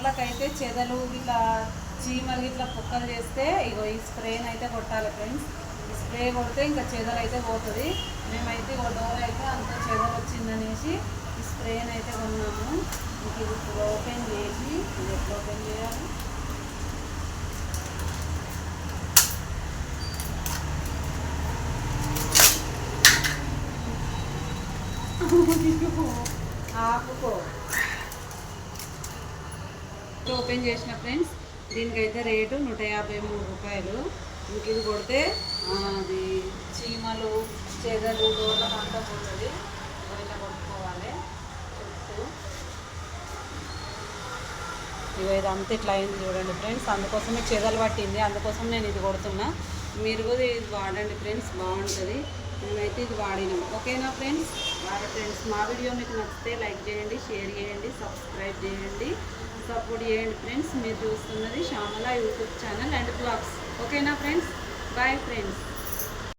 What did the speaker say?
బర్లకైతే చెదలు ఇట్లా చీమలు ఇట్లా పుక్కలు చేస్తే ఇగో ఈ స్ప్రేని అయితే కొట్టాలి ఫ్రెండ్స్. ఈ స్ప్రే కొడితే ఇంకా చెదలు అయితే పోతుంది. మేమైతే ఒక డోర్ అయితే అంత చెదలు వచ్చిందనేసి ఈ స్ప్రేని అయితే కొన్నాము. ఇంక ఇది ఇప్పుడు ఓపెన్ చేసి ఇది ఎట్లా ఓపెన్ చేయాలి, ఆపుకో. ఓపెన్ చేసిన ఫ్రెండ్స్, దీనికైతే రేటు 153 రూపాయలు. ఇంక ఇది కొడితే అది చీమలు చెదలు డోర్లకు అంతా పోతుంది. ఇట్లా కొట్టుకోవాలి చుట్టూ. ఇగో ఇదంతా ఇట్లా అయింది చూడండి ఫ్రెండ్స్. అందుకోసమే చెదలు పట్టింది, అందుకోసం నేను ఇది కొడుతున్నా. మీరు కూడా ఇది వాడండి ఫ్రెండ్స్, బాగుంటుంది. మేమైతే ఇది వాడినాం. ఓకేనా ఫ్రెండ్స్? ఫ్రెండ్స్ మా వీడియో మీకు నచ్చితే లైక్ చేయండి, షేర్ చేయండి, సబ్స్క్రైబ్ చేయండి, సపోర్ట్ చేయండి ఫ్రెండ్స్. మీరు చూస్తున్నది Shyamala YouTube channel and blogs. ఓకేనా ఫ్రెండ్స్? Boy friends.